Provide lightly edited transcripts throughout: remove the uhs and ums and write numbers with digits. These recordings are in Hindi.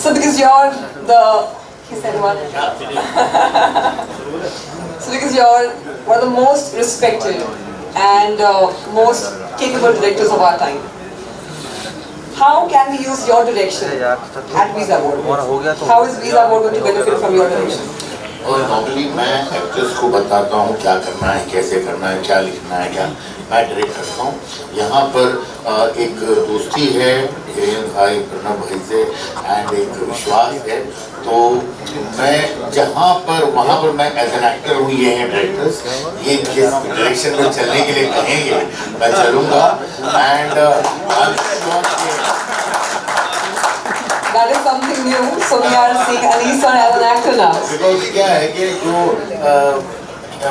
So because you're the, he said what? So because you're one of the most respected and most capable directors of our time, how can we use your direction at Visa Board? How is Visa Board going to benefit from your direction? और नॉर्मली मैं एक्टर्स को बताता हूँ क्या करना है, कैसे करना है, क्या लिखना है, क्या मैं डायरेक्ट करता हूँ। यहाँ पर एक दोस्ती है भाई प्रणव भाई से एंड एक विश्वास है, तो मैं जहाँ पर वहाँ पर मैं एज एन एक्टर हूँ, ये हैं डायरेक्टर्स, ये जिस डायरेक्शन में चलने के लिए कहेंगे मैं चलूँगा and That is something new. So we are seeing Alisa as an actor now. Because क्या है कि जो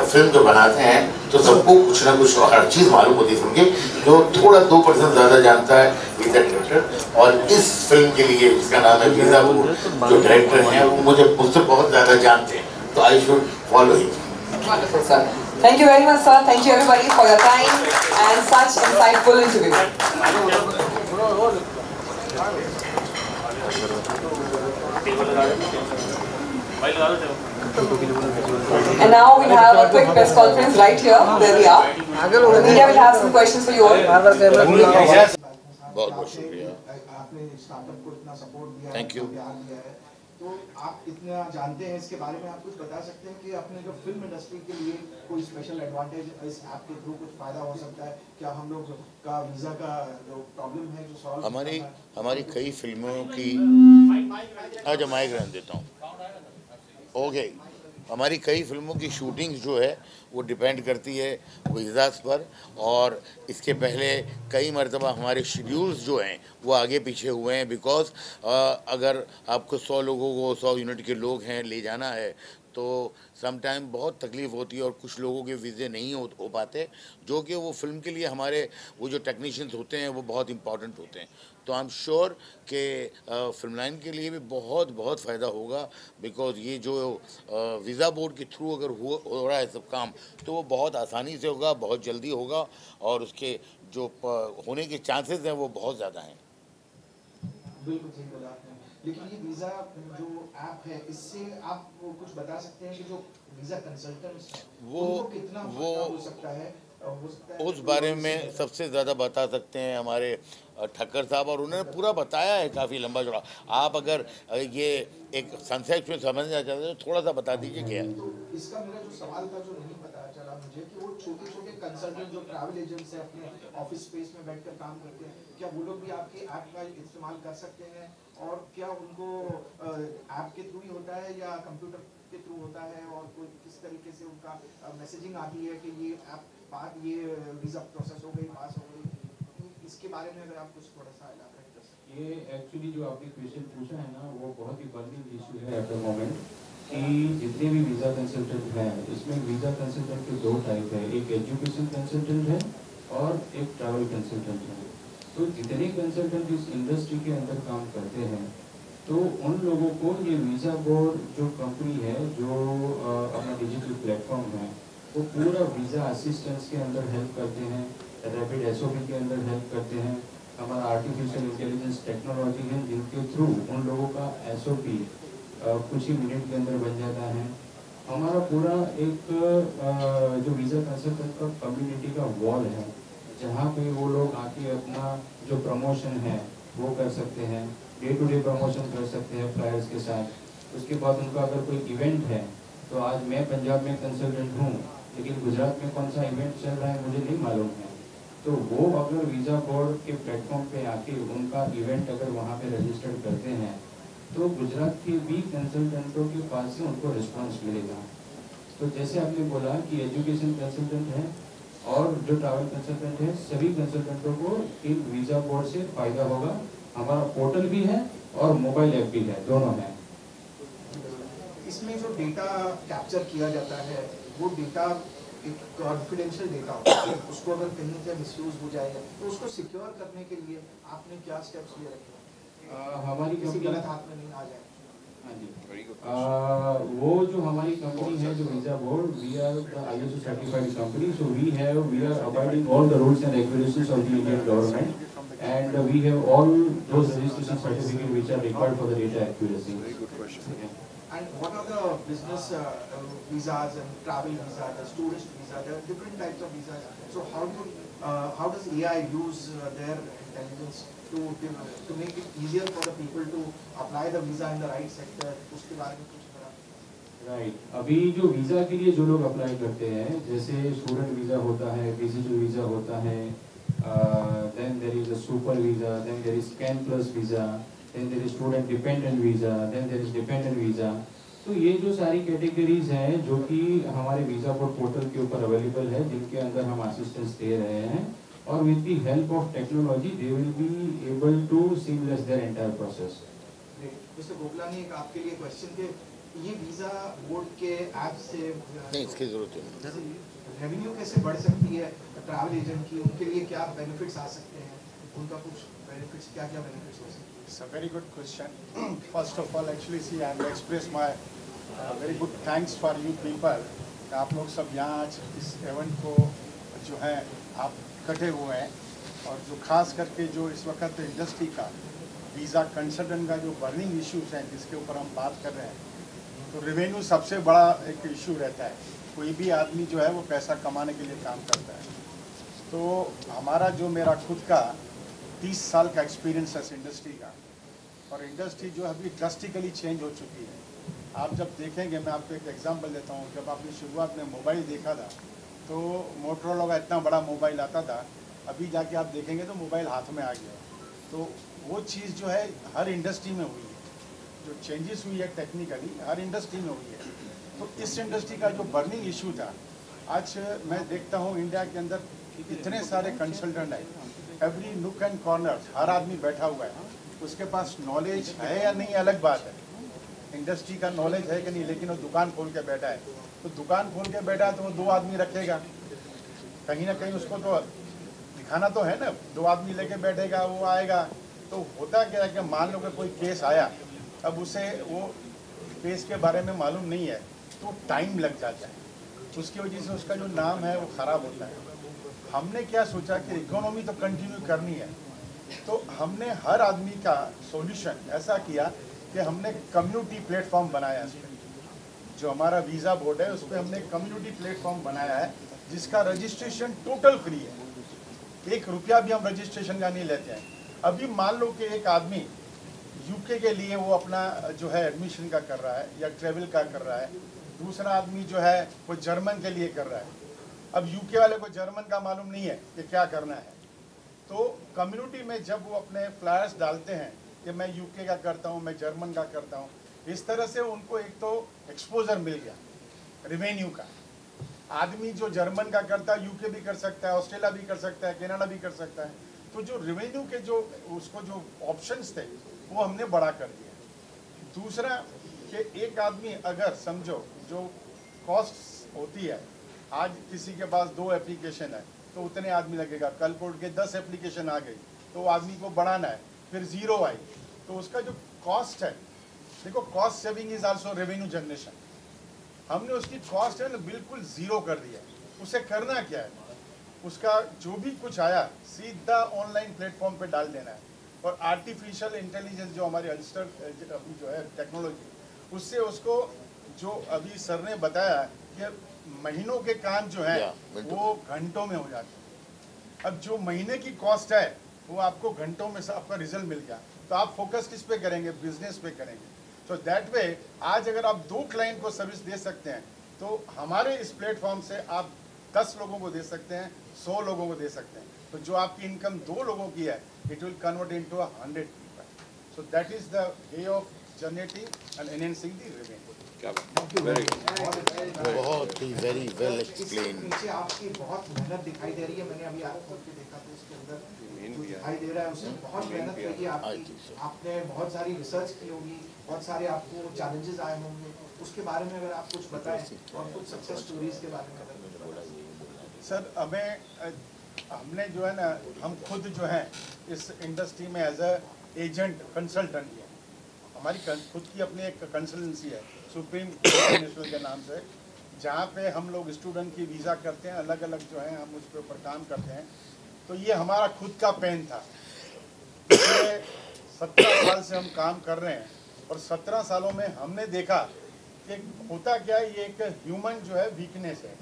फिल्म जो बनाते हैं तो सबको कुछ ना कुछ हर चीज़ मालूम होती है फिल्म की, जो थोड़ा 2% ज़्यादा जानता है इज द डायरेक्टर। और इस फिल्म के लिए इसका नाम है वीजा बोर्ड, जो डायरेक्टर हैं वो मुझसे बहुत ज़्यादा जानते हैं, तो I should follow him. Wonderful, sir. Thank you very much, sir. Thank you everybody for your time and such insightful interview. And now we have a quick press conference right here where we are. The media will have some questions for you all. बहुत बहुत शुक्रिया, आपने स्टार्टअप को इतना सपोर्ट दिया, थैंक यू। तो आप इतना जानते हैं इसके बारे में, आप कुछ बता सकते हैं कि अपने जो फिल्म इंडस्ट्री के लिए कोई स्पेशल एडवांटेज इस ऐप के थ्रू कुछ फायदा हो सकता है क्या? हम लोग का वीजा का जो प्रॉब्लम है जो सॉल्व हमारी कई फिल्मों की आज माइक रहने देता हूँ, ओके, हमारी कई फिल्मों की शूटिंग जो है वो डिपेंड करती है वीज़ास पर, और इसके पहले कई मरतबा हमारे शेड्यूल्स जो हैं वो आगे पीछे हुए हैं, बिकॉज अगर आपको 100 लोगों को 100 यूनिट के लोग हैं ले जाना है तो सम टाइम बहुत तकलीफ़ होती है और कुछ लोगों के वीज़े नहीं हो पाते, जो कि वो फिल्म के लिए हमारे वो जो टेक्नीशियंस होते हैं वो बहुत इंपॉर्टेंट होते हैं। तो आई एम श्योर कि फिल्म लाइन के लिए भी बहुत बहुत फ़ायदा होगा, बिकॉज ये जो वीज़ा बोर्ड के थ्रू अगर हो रहा है सब काम, तो वो बहुत आसानी से होगा, बहुत जल्दी होगा, और उसके जो होने के चांसेस हैं वो बहुत ज़्यादा हैं। बिल्कुल सही बोला आपने, लेकिन ये वीज़ा जो ऐप है इससे आप वो कुछ बता सकते हैं कि जो वीज़ा कंसल्टेंट्स वो कितना हो सकता है? उस बारे में सबसे ज़्यादा बता सकते हैं हमारे ठक्कर साहब, और उन्होंने पूरा बताया है काफ़ी लंबा चौड़ा। आप अगर ये एक संक्षेप में समझना चाहते हैं तो थोड़ा सा बता दीजिए क्या है। तो इसका मेरा जो सवाल था जो नहीं पता चला मुझे कि वो छोटे छोटे कंसल्टेंट जो ट्रैवल एजेंट्स हैं अपने ऑफिस स्पेस में बैठकर काम करते हैं, क्या वो लोग भी आपके ऐप का इस्तेमाल कर सकते हैं? और क्या उनको ऐप के थ्रू ही होता है या कंप्यूटर के थ्रू होता है, और कोई किस तरीके से उनका मैसेजिंग आती है कि ये ऐप ये वीज़ा प्रोसेस हो गई, पास हो गई? इसके बारे में अगर आप कुछ थोड़ा सा एलाबोरेट कर सकते हैं। ये एक्चुअली जो आपने क्वेश्चन पूछा है ना वो बहुत ही बर्निंग इशू है एट द मोमेंट, कि जितने भी वीज़ा कंसल्टेंट हैं इसमें वीज़ा कंसल्टेंट के 2 टाइप है, एक एजुकेशन कंसल्टेंट है और एक ट्रैवल कंसल्टेंट है। तो जितने कंसल्टेंट इस इंडस्ट्री के अंदर काम करते हैं तो उन लोगों को ये वीज़ा बोर्ड जो कंपनी है जो अपना डिजिटल प्लेटफॉर्म है वो पूरा वीज़ा असिस्टेंस के अंदर हेल्प करते हैं, रैपिड एसओपी के अंदर हेल्प करते हैं। हमारा आर्टिफिशियल इंटेलिजेंस टेक्नोलॉजी है जिनके थ्रू उन लोगों का एसओपी कुछ ही मिनट के अंदर बन जाता है। हमारा पूरा एक जो वीज़ा कंसल्टेंट का कम्युनिटी का वॉल है जहाँ पे वो लोग आके अपना जो प्रमोशन है वो कर सकते हैं, डे टू डे प्रमोशन कर सकते हैं फ्लायर्स के साथ। उसके बाद उनका अगर कोई इवेंट है, तो आज मैं पंजाब में कंसल्टेंट हूँ लेकिन गुजरात में कौन सा इवेंट चल रहा है मुझे नहीं मालूम है, तो वो अगर वीज़ा बोर्ड के प्लेटफॉर्म पे आके उनका इवेंट अगर वहाँ पे रजिस्टर करते हैं तो गुजरात के भी कंसल्टेंटों के पास से उनको रिस्पांस मिलेगा। तो जैसे आपने बोला कि एजुकेशन कंसल्टेंट है और जो ट्रैवल कंसल्टेंट है, सभी कंसल्टेंटों को एक वीज़ा बोर्ड से फ़ायदा होगा। हमारा पोर्टल भी है और मोबाइल ऐप भी है, दोनों हैं। इसमें जो डेटा कैप्चर किया जाता है वो डेटा एक कॉन्फिडेंशियल डेटा होता है, उसको अगर कहीं से मिसयूज हो जाएगा तो उसको सिक्योर करने के लिए आपने क्या स्टेप्स लिए रखे? हमारी किसी गलत हाथ में नहीं आ जाए। हाँ जी, वो जो हमारी कंपनी है जो visa board, we are the ISO certified company, so we are abiding all the rules and regulations of the Indian government and we have all those registration certificates which are required for the data accuracy. Very good question. Yeah. And what are the business visas and travel visa, the tourist visa? There are different types of visas. So how does AI use their intelligence to make it easier for the people to apply the visa in the right sector? उसके बारे में कुछ बता। राइट, अभी जो वीज़ा के लिए जो लोग अप्लाई करते हैं, जैसे स्टूडेंट वीज़ा होता है, विजिटर वीज़ा होता है, then there is a super visa, then there is scan plus visa, then there is student dependent visa, then there is dependent visa. तो ये जो सारी कैटेगरीज हैं जो कि हमारे वीज़ा पोर्टल के ऊपर अवेलेबल है, जिनके अंदर हम असिस्टेंस दे रहे हैं, और with the help of technology they will be able to seamless their entire process. Mister Gopalani, एक आपके लिए क्वेश्चन के ये वीजा बोर्ड के ऐप से नहीं, इसकी जरूरत नहीं। रेवेन्यू कैसे बढ़ सकती है ट्रैवल एजेंट की, उनके लिए क्या बेनिफिट्स आ सकते हैं, उनका कुछ बेनिफिट्स, क्या क्या बेनिफिट्स हो सकते हैं? It's a very good question. First of all, actually, see, I will express my very good thanks for you people. आप लोग सब यहाँ आज इस इवेंट को जो है आप इकट्ठे हुए हैं, और जो खास करके जो इस वक्त इंडस्ट्री का वीज़ा कंसल्टेंट का जो बर्निंग इश्यूज हैं जिसके ऊपर हम बात कर रहे हैं, तो रेवेन्यू सबसे बड़ा एक इशू रहता है। कोई भी आदमी जो है वो पैसा कमाने के लिए काम करता है। तो हमारा जो मेरा खुद का 30 साल का एक्सपीरियंस है इस इंडस्ट्री का, और इंडस्ट्री जो है अभी ड्रास्टिकली चेंज हो चुकी है। आप जब देखेंगे, मैं आपको एक एग्जांपल देता हूँ, जब आपने शुरुआत में मोबाइल देखा था तो मोटरोला का इतना बड़ा मोबाइल आता था, अभी जाके आप देखेंगे तो मोबाइल हाथ में आ गया। तो वो चीज़ जो है हर इंडस्ट्री में हुई है, जो चेंजेस हुई है टेक्निकली हर इंडस्ट्री में हुई है। तो इस इंडस्ट्री का जो बर्निंग इशू था, आज मैं देखता हूँ इंडिया के अंदर इतने सारे कंसल्टेंट हैं, एवरी नुक एंड कॉर्नर हर आदमी बैठा हुआ है। उसके पास नॉलेज है या नहीं अलग बात है, इंडस्ट्री का नॉलेज है कि नहीं, लेकिन वो दुकान खोल के बैठा है। तो दुकान खोल के बैठा है तो वो 2 आदमी रखेगा, कहीं ना कहीं उसको तो दिखाना तो है ना, 2 आदमी लेके बैठेगा, वो आएगा। तो होता क्या है कि मान लो कि कोई केस आया, अब उसे वो केस के बारे में मालूम नहीं है, तो टाइम लग जाता है, उसकी वजह से उसका जो नाम है वो ख़राब होता है। हमने क्या सोचा कि इकोनॉमी तो कंटिन्यू करनी है, तो हमने हर आदमी का सॉल्यूशन ऐसा किया कि हमने कम्युनिटी प्लेटफॉर्म बनाया। इस पर जो हमारा वीज़ा बोर्ड है उस पर हमने कम्युनिटी प्लेटफॉर्म बनाया है, जिसका रजिस्ट्रेशन टोटल फ्री है, 1 रुपया भी हम रजिस्ट्रेशन का नहीं लेते हैं। अभी मान लो कि एक आदमी यूके के लिए वो अपना जो है एडमिशन का कर रहा है या ट्रेवल का कर रहा है, दूसरा आदमी जो है वो जर्मन के लिए कर रहा है। अब यूके वाले को जर्मन का मालूम नहीं है कि क्या करना है, तो कम्युनिटी में जब वो अपने फ्लायर्स डालते हैं कि मैं यूके का करता हूँ, मैं जर्मन का करता हूँ, इस तरह से उनको एक तो एक्सपोजर मिल गया रेवेन्यू का। आदमी जो जर्मन का करता है यूके भी कर सकता है, ऑस्ट्रेलिया भी कर सकता है, कनाडा भी कर सकता है। तो जो रेवेन्यू के जो उसको जो ऑप्शंस थे वो हमने बड़ा कर दिया। दूसरा कि एक आदमी अगर समझो जो कॉस्ट होती है, आज किसी के पास 2 एप्लीकेशन है तो उतने आदमी लगेगा, कल को के 10 एप्लीकेशन आ गई तो आदमी को बढ़ाना है, फिर 0 आई, तो उसका जो कॉस्ट है, देखो cost saving is also revenue generation. हमने उसकी कॉस्ट है ना बिल्कुल 0 कर दिया। उसे करना क्या है, उसका जो भी कुछ आया सीधा ऑनलाइन प्लेटफॉर्म पे डाल देना है, और आर्टिफिशियल इंटेलिजेंस जो हमारी अल्स्टर अभी जो है टेक्नोलॉजी, उससे उसको जो अभी सर ने बताया कि महीनों के काम जो है वो घंटों में हो जाते हैं। अब जो महीने की कॉस्ट है वो आपको घंटों में से आपका रिजल्ट मिल गया, तो आप फोकस किस पे करेंगे, बिजनेस पे करेंगे। तो दैट वे आज अगर आप 2 क्लाइंट को सर्विस दे सकते हैं, तो हमारे इस प्लेटफॉर्म से आप 10 लोगों को दे सकते हैं, 100 लोगों को दे सकते हैं। तो जो आपकी इनकम 2 लोगों की है, it will convert into 100 people. So that is the way of generating and enhancing the revenue. Very good. बहुत ही वेरी वेल एक्सप्लेन। पीछे आपकी बहुत मेहनत दिखाई दे रही है, मैंने अभी आपको खोल के देखा तो उसके अंदर जो दिखाई दे रहा है उसमें बहुत मेहनत लगी आपकी, आपने बहुत सारी रिसर्च की होगी, बहुत सारे आपको चैलेंजेस आए होंगे, उसके बारे में अगर आप कुछ बताएं और कुछ सक्सेस स्टोरीज के बारे में अगर। सर हमने जो है ना, हम खुद जो है इस इंडस्ट्री में एज अ एजेंट कंसल्टेंट है, हमारी खुद की अपनी एक कंसल्टेंसी है सुप्रीम इंटरनेशनल के नाम से, जहाँ पे हम लोग स्टूडेंट की वीज़ा करते हैं, अलग अलग जो है हम उसके ऊपर काम करते हैं। तो ये हमारा खुद का पेन था 17 साल से हम काम कर रहे हैं और 17 सालों में हमने देखा कि होता क्या है, ये एक ह्यूमन जो है वीकनेस है।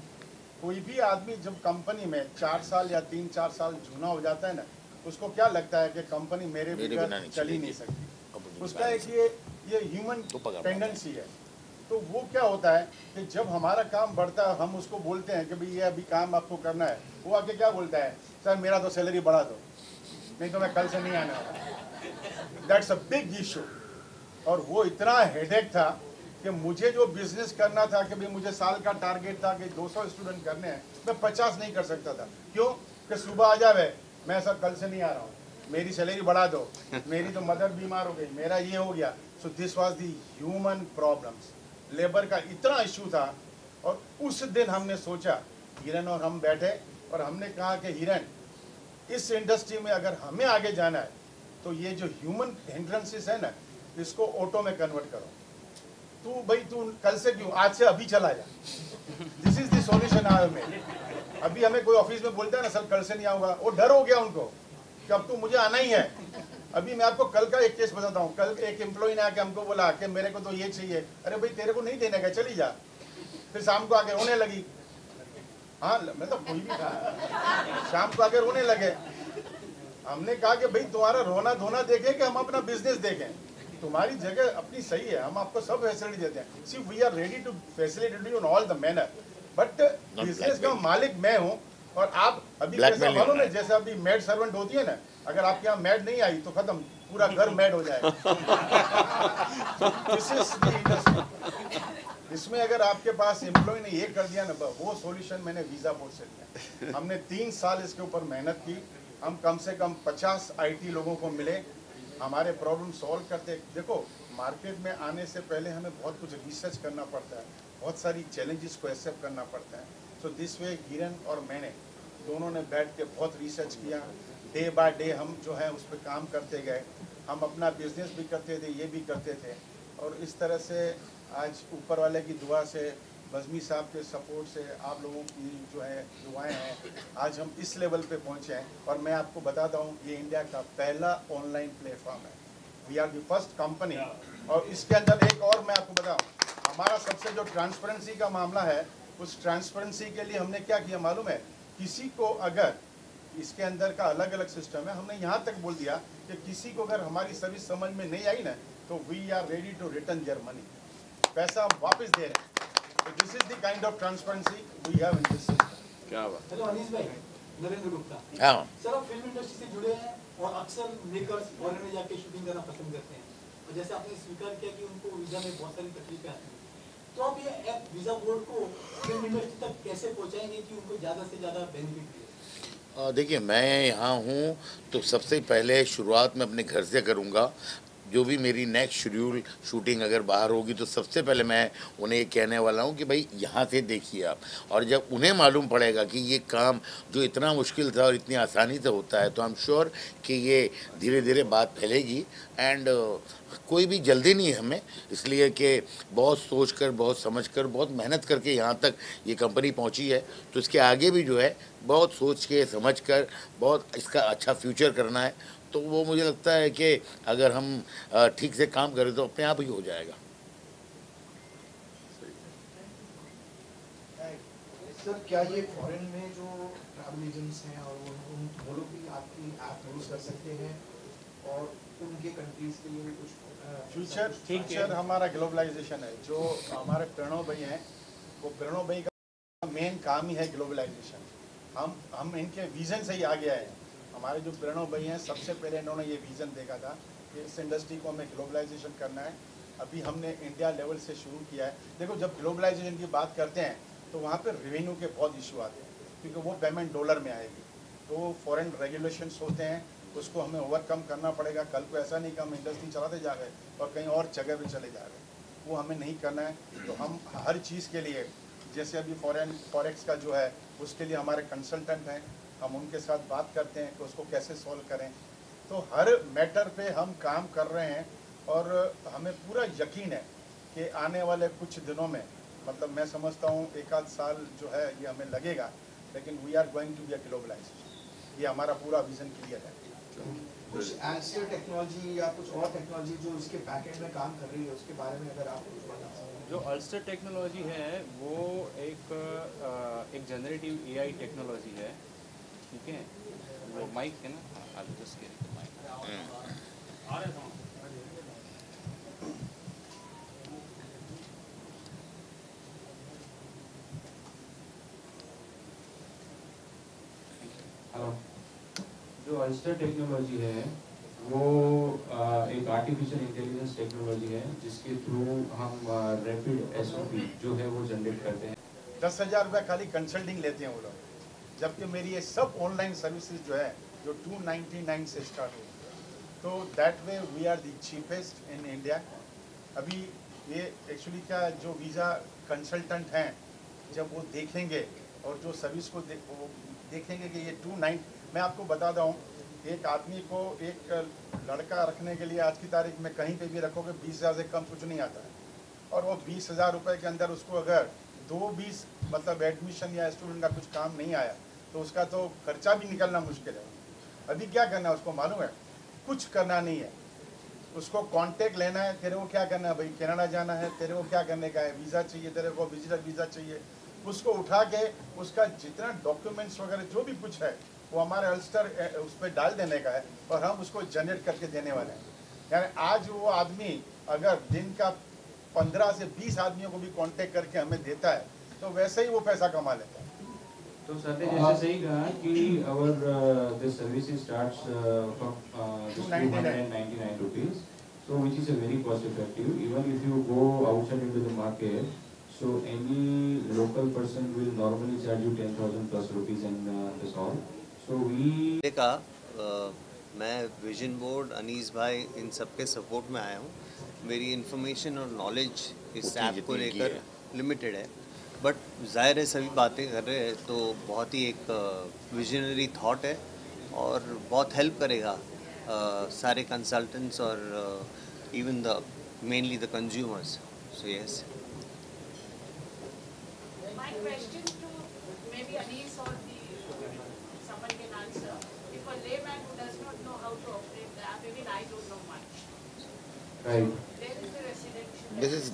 कोई भी आदमी जब कंपनी में 4 साल या 3-4 साल जूना हो जाता है ना, उसको क्या लगता है कि कंपनी मेरे बगैर चल ही नहीं सकती। उसका एक ये ह्यूमन टेंडेंसी है। तो वो क्या होता है कि जब हमारा काम बढ़ता है, हम उसको बोलते हैं कि भाई ये अभी काम आपको करना है, वो आके क्या बोलता है, सर मेरा तो सैलरी बढ़ा दो, नहीं तो मैं कल से नहीं आने वाला। That's a big issue. और वो इतना हेडेक था कि मुझे जो बिजनेस करना था कि भाई मुझे साल का टारगेट था कि 200 स्टूडेंट करने हैं, मैं 50 नहीं कर सकता था। क्यों कि सुबह आ जावे, मैं सर कल से नहीं आ रहा हूँ, मेरी सैलरी बढ़ा दो, मेरी तो मदर बीमार हो गई, मेरा ये हो गया। So this was the human problems, labour का इतना इशू था। और उस दिन हमने सोचा, हिरन और हम बैठे और हमने कहा कि हिरन, इस इंडस्ट्री में अगर हमें आगे जाना है तो ये जो ह्यूमन हिंड्रेंसेस है ना, इसको ऑटो में कन्वर्ट करो। तू कल से क्यों, आज से अभी चला जा। This is the solution I have made. अभी हमें कोई ऑफिस में बोलता है ना, सर कल से नहीं आऊंगा, वो डर हो गया उनको कि अब तो मुझे आना ही है। अभी मैं आपको कल का एक केस बताता हूँ। कल एक एम्प्लॉय ने आके हमको बोला कि मेरे को तो ये चाहिए। अरे भाई तेरे को नहीं देने का, चली जा। फिर शाम को आके रोने लगी। हाँ मतलब कोई भी था, शाम को आके रोने लगे। हमने कहा कि भाई तुम्हारा रोना धोना देखें कि हम अपना बिजनेस देखें। तुम्हारी जगह अपनी सही है, हम आपको सब फैसिलिटी देते हैं। See we are ready to facilitate you in all the manner, but business का मालिक मैं हूँ और आप अभी कैसा मालूम है, जैसे अभी मैड सर्वेंट होती है ना, अगर आपके यहाँ मैड नहीं आई तो खत्म, पूरा घर मैड हो जाएगा। इसमें अगर आपके पास एम्प्लॉय ने ये कर दिया ना, वो सॉल्यूशन मैंने वीजा बोर्ड से लिया। हमने 3 साल इसके ऊपर मेहनत की। हम कम से कम 50 IT लोगों को मिले, हमारे प्रॉब्लम सॉल्व करते। देखो मार्केट में आने से पहले हमें बहुत कुछ रिसर्च करना पड़ता है, बहुत सारी चैलेंजेस को एक्सेप्ट करना पड़ता है। सो दिस वे हिरन और मैंने दोनों ने बैठ के बहुत रिसर्च किया। डे बाय डे हम जो है उस पर काम करते गए। हम अपना बिजनेस भी करते थे, ये भी करते थे। और इस तरह से आज ऊपर वाले की दुआ से, बज़मी साहब के सपोर्ट से, आप लोगों की जो है दुआएं हैं, आज हम इस लेवल पे पहुंचे हैं। और मैं आपको बताता हूं, ये इंडिया का पहला ऑनलाइन प्लेटफॉर्म है। We are the first company. और इसके अंदर एक और मैं आपको बताऊं, हमारा सबसे जो ट्रांसपेरेंसी का मामला है, उस ट्रांसपेरेंसी के लिए हमने क्या किया मालूम है, किसी को अगर इसके अंदर का अलग अलग सिस्टम है, हमने यहाँ तक बोल दिया कि किसी को अगर हमारी सर्विस समझ में नहीं आई ना, तो we are ready to return their money, पैसा हम वापस दे रहे हैं। So this is the kind of transparency we have in this system. क्या बात। हेलो अनीस भाई, नरेंद्र गुप्ता। हाँ सर आप फिल्म इंडस्ट्री से जुड़े हैं और अक्सर मेकर्स फॉरेन में जाके शूटिंग करना पसंद करते हैं, और जैसे आपने स्वीकार किया कि उनको वीजा में बहुत सारी तकलीफें आती हैं, तो आप ये ऐप वीजा बोर्ड को फिल्म इंडस्ट्री तक कैसे पहुंचाएंगे कि उनको ज़्यादा से ज़्यादा बेनिफिट मिले? देखिए, मैं यहाँ हूँ तो सबसे पहले शुरुआत मैं अपने घर से करूँगा। जो भी मेरी नेक्स्ट शेड्यूल शूटिंग अगर बाहर होगी तो सबसे पहले मैं उन्हें ये कहने वाला हूँ कि भाई यहाँ से देखिए आप। और जब उन्हें मालूम पड़ेगा कि ये काम जो इतना मुश्किल था और इतनी आसानी से होता है, तो आई एम श्योर कि ये धीरे धीरे बात फैलेगी। एंड कोई भी जल्दी नहीं है हमें, इसलिए कि बहुत सोचकर, बहुत समझकर, बहुत मेहनत करके यहाँ तक ये कंपनी पहुँची है। तो इसके आगे भी जो है बहुत सोच के समझ कर बहुत इसका अच्छा फ्यूचर करना है। तो वो मुझे लगता है कि अगर हम ठीक से काम करें तो अपने आप ही हो जाएगा। सर क्या ये फॉरेन में जो ट्रैवल एजेंट्स हैं और वो लोग भी आपकी ऐप यूज कर सकते हैं और उनके कंट्रीज के लिए भी कुछ फ्यूचर हमारा ग्लोबलाइजेशन है। जो हमारे प्रणव भाई हैं, वो प्रणव भाई का मेन काम ही है ग्लोबलाइजेशन। हम इनके विजन से ही आगे आए हैं। हमारे जो प्रणव भाई हैं, सबसे पहले इन्होंने ये विज़न देखा था कि इस इंडस्ट्री को हमें ग्लोबलाइजेशन करना है। अभी हमने इंडिया लेवल से शुरू किया है। देखो जब ग्लोबलाइजेशन की बात करते हैं तो वहाँ पर रेवेन्यू के बहुत इशू आते हैं, क्योंकि वो पेमेंट डॉलर में आएगी। तो फॉरेन रेगुलेशंस होते हैं, उसको हमें ओवरकम करना पड़ेगा। कल को ऐसा नहीं कि हम इंडस्ट्री चलाते जा रहे और कहीं और जगह पर चले जा रहे, वो हमें नहीं करना है। तो हम हर चीज़ के लिए, जैसे अभी फॉरेक्स का जो है उसके लिए हमारे कंसल्टेंट हैं, हम उनके साथ बात करते हैं कि उसको कैसे सॉल्व करें। तो हर मैटर पे हम काम कर रहे हैं और हमें पूरा यकीन है कि आने वाले कुछ दिनों में, मतलब मैं समझता हूँ 1 आध साल जो है ये हमें लगेगा, लेकिन we are going to be a globalization. ये हमारा पूरा विजन क्लियर है। कुछ एंसर टेक्नोलॉजी या कुछ और टेक्नोलॉजी जो इसके बैकएंड में काम कर रही है उसके बारे में अगर आप कुछ बता सकें। जो अल्स्टर टेक्नोलॉजी है वो एक जनरेटिव एआई टेक्नोलॉजी है, ठीक है। वो माइक है ना, आप जस्ट के माइक जो अल्स्टर टेक्नोलॉजी है वो एक आर्टिफिशियल इंटेलिजेंस टेक्नोलॉजी है जिसके थ्रू हम रैपिड एसओपी जो है वो जनरेट करते हैं। 10,000 रुपये खाली कंसल्टिंग लेते हैं वो लोग, जबकि मेरी ये सब ऑनलाइन सर्विसेज जो है जो 299 से स्टार्ट हुई, तो that way we are the cheapest in India. अभी ये एक्चुअली क्या जो वीज़ा कंसल्टेंट हैं जब वो देखेंगे और जो सर्विस को देखेंगे कि ये 29, मैं आपको बताता हूँ, एक आदमी को एक लड़का रखने के लिए आज की तारीख में कहीं पे भी रखोगे 20,000 से कम कुछ नहीं आता है, और वो 20,000 रुपये के अंदर उसको अगर 2-20 मतलब एडमिशन या स्टूडेंट का कुछ काम नहीं आया तो उसका तो खर्चा भी निकलना मुश्किल है। अभी क्या करना है उसको मालूम है? कुछ करना नहीं है, उसको कांटेक्ट लेना है। तेरे को क्या करना है भाई? कनाडा जाना है, तेरे को क्या करने का है? वीज़ा चाहिए, तेरे को विजिटर वीज़ा चाहिए। उसको उठा के उसका जितना डॉक्यूमेंट्स वगैरह जो भी कुछ है वो हमारे अल्स्टर उस पर डाल देने का है और हम उसको जनरेट करके देने वाले हैं। यानी आज वो आदमी अगर दिन का 15 से 20 आदमियों को भी कांटेक्ट करके हमें देता है तो वैसे ही वो पैसा कमा लेता है। तो सर ने जैसे सही कहा कि our this service starts from 299 rupees, so which is a very cost effective. Even if you go outside into the market, so any local person will normally charge you 10,000 plus rupees and this all. So we का मैं विजन बोर्ड, अनीस भाई, इन सब के सपोर्ट में आया हूँ। मेरी इन्फॉर्मेशन और नॉलेज इस ऐप को लेकर लिमिटेड है, बट ज़ाहिर है सभी बातें कर रहे हैं तो बहुत ही एक विजनरी थॉट है और बहुत हेल्प करेगा सारे कंसल्टेंट्स और even the mainly the consumers. So yes. My question to maybe Anis or someone can answer. If a layman who does not know how to operate the app, even I don't know much. right. Where is the residential? This is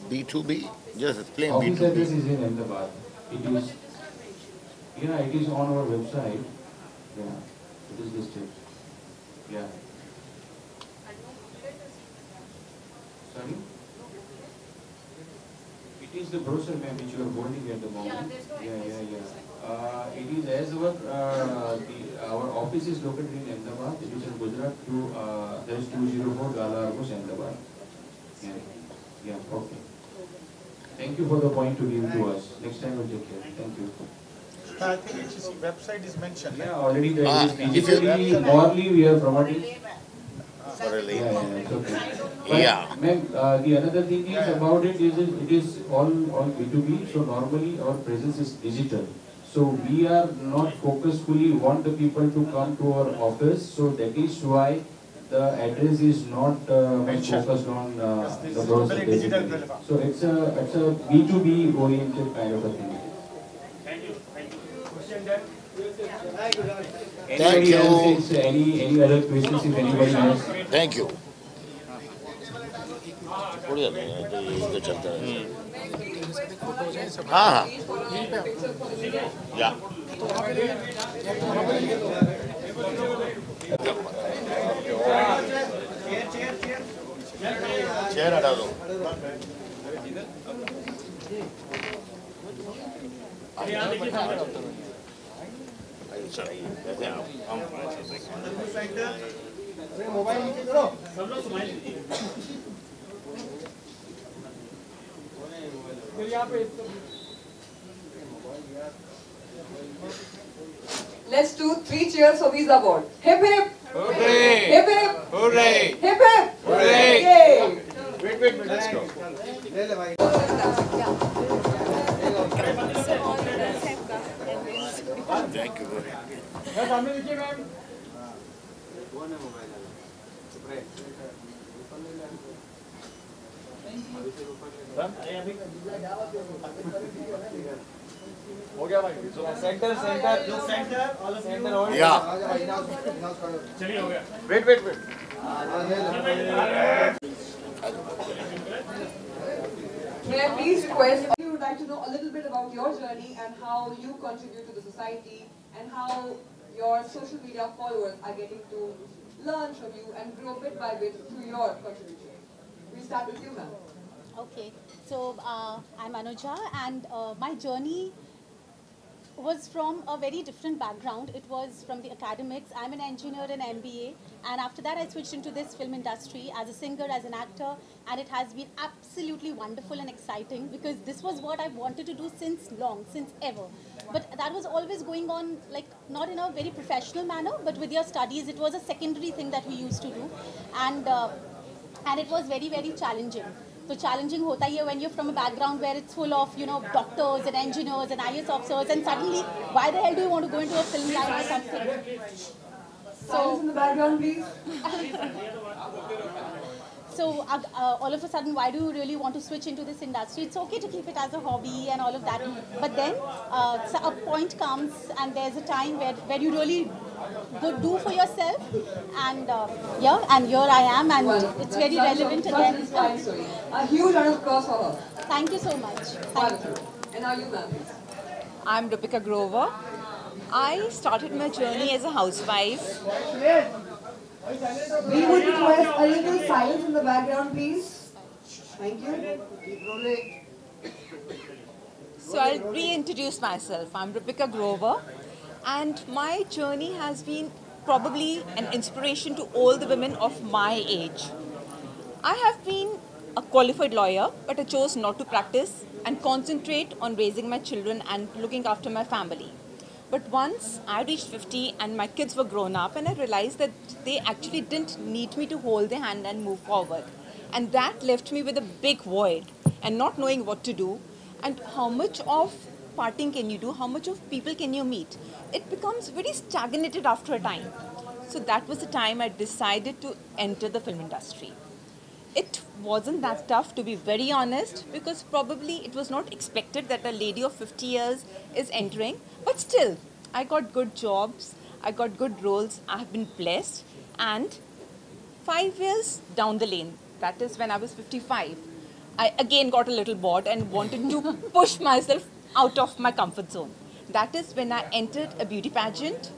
B2B. Just explain Office address B2B. is in Ahmedabad. It But is, it is not mentioned. yeah, it is on our website. Yeah, it is listed. Yeah. And no booklet is attached. Sorry? It is the brochure, ma'am, which you are holding at the moment. Yeah, there's no address. It is as our office is located in Ahmedabad. It is in Gujarat to there is 204 Gala Argos, Ahmedabad. Yeah, okay. Thank you for the point to give to us. Next time we'll take care. Thank you. I think HEC website is mentioned. Yeah, already there is if you- digitally, morally we are promoting. Layman. For a Yeah, layman. yeah, it's okay. I don't know. Yeah. Ma'am, the another thing is about it is all B2B, so normally our presence is digital. So we are not focusfully want the people to come to our office, so that is why the address is not much focused on Because this the is browser very digital basically. platform. So it's a B2B oriented kind of a thing. Anybody you. else is any other questions if anybody has? Thank you. बढ़िया नहीं है तो ये तो चलता है। हाँ हाँ या चेयर हटा दो। Let's do 3 cheers for Visa Board. Hip hip! Hooray! Hip hip! Hooray! Hip hip! Hooray! Yay! Let's go. ले ले भाई। Thank you. हो गया भाई centre all of you. Yeah. चलिए हो गया Wait. May I please request, you would like to know a little bit about your journey and how you contribute to the society and how your social media followers are getting to learn from you and grow bit by bit through your contribution. We start with you, ma'am. Okay, so I'm Anuja, and my journey was from a very different background. It was from the academics. I'm an engineer in MBA, and after that I switched into this film industry as a singer, as an actor, and it has been absolutely wonderful and exciting because this was what I wanted to do since ever. But that was always going on, like not in a very professional manner, but with your studies, it was a secondary thing that we used to do, and it was very, very challenging. So challenging hota hai when you're from a background where it's full of, doctors and engineers and IAS officers, and suddenly, why the hell do you want to go into a film line or something? Silence in the background, please. So all of a sudden, why do you really want to switch into this industry? It's okay to keep it as a hobby and all of that, but then so a point comes and there's a time where you really go do for yourself, and and here I am, and it's very relevant again. A huge round of applause for her. Thank you so much. Thank you. And now you, ma'am, please. I'm Rupika Grover. I started my journey as a housewife. We would request a little silence in the background, please. Thank you. So I'll reintroduce myself. I'm Rupika Grover, and my journey has been probably an inspiration to all the women of my age. I have been a qualified lawyer, but I chose not to practice and concentrate on raising my children and looking after my family. But once I reached 50 and my kids were grown up, and I realized that they actually didn't need me to hold their hand and move forward. And that left me with a big void and not knowing what to do. And how much of partying can you do? How much of people can you meet? It becomes very stagnated after a time. So that was the time I decided to enter the film industry. It wasn't that tough, to be very honest, because probably it was not expected that a lady of 50 years is entering. But still, I got good jobs, I got good roles, I have been blessed. And 5 years down the lane, that is when I was 55, I again got a little bored and wanted to push myself out of my comfort zone. That is when I entered a beauty pageant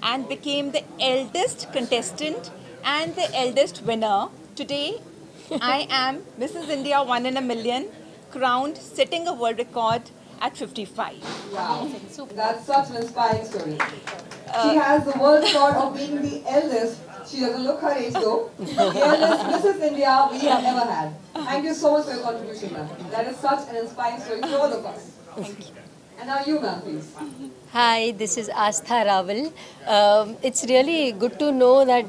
and became the eldest contestant and the eldest winner. Today, I am Mrs. India 1 in a million, crowned, setting a world record at 55. Wow, that's such an inspiring story. She has the world record of being the eldest. She doesn't look her age though. The eldest Mrs. India we have ever had. Thank you so much for your contribution, ma'am. That is such an inspiring story for all of us. Thank you. And now you, ma'am, please. Hi, this is Astha Raval. It's really good to know that,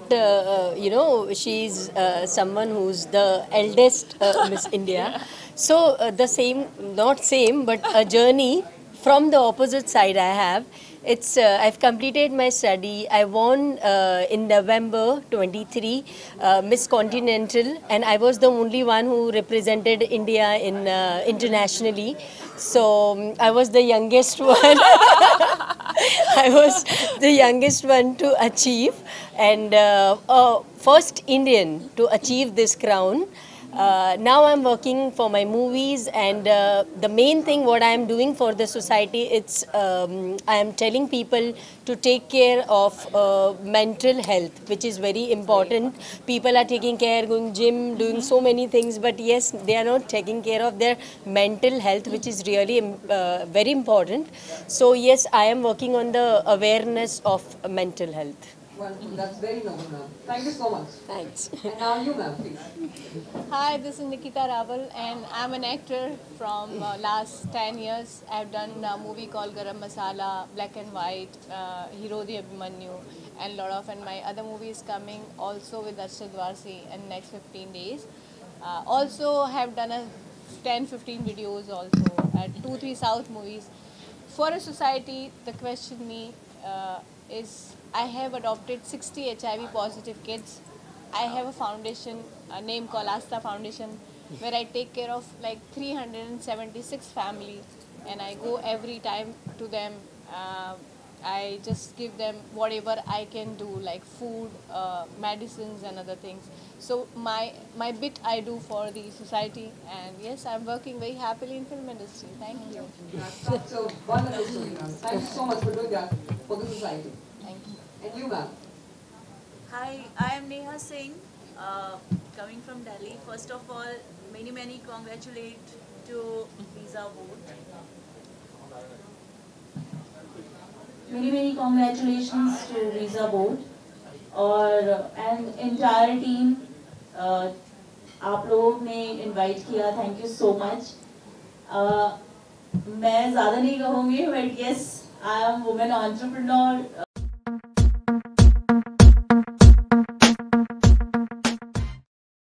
she's someone who's the eldest Miss India. So the same, not same, but a journey from the opposite side I have. It's I've completed my study. I won in November 23 Miss Continental, and I was the only one who represented India in internationally. So I was the youngest one. I was the youngest one to achieve, and first Indian to achieve this crown. Now I'm working for my movies, and the main thing what I am doing for the society, it's I am telling people to take care of mental health, which is very important. People are taking care, going gym, doing so many things, but yes, they are not taking care of their mental health, which is really very important. So yes, I am working on the awareness of mental health. Wonderful. That's very noble, ma'am. Thank you so much. Thanks. And now you, ma'am, please. Hi, this is Nikita Raval, and I'm an actor from last 10 years. I've done a movie called Garam Masala, Black and White, Hirodi Abhimanyu, and my other movies coming also with Arshad Warsi in next 15 days. Also have done a 10-15 videos also at 2-3 South movies. For a society, the question me is, I have adopted 60 HIV positive kids. I have a foundation, a name called Astha Foundation, where I take care of like 376 family, and I go every time to them. I just give them whatever I can do, like food, medicines and other things. So my bit I do for the society, and yes, I'm working very happily in film industry. Thank you. That's a wonderful story, ma'am. Thank you so much for doing that for the society. Thank you. And you, ma'am? Hi, I am Neha Singh, coming from Delhi. First of all, many congratulations to Visa Board. Many congratulations to Visa Board और and entire team आप लोगों ने invite किया, thank you so much. मैं ज़्यादा नहीं कहूँगी, but yes, I am woman entrepreneur.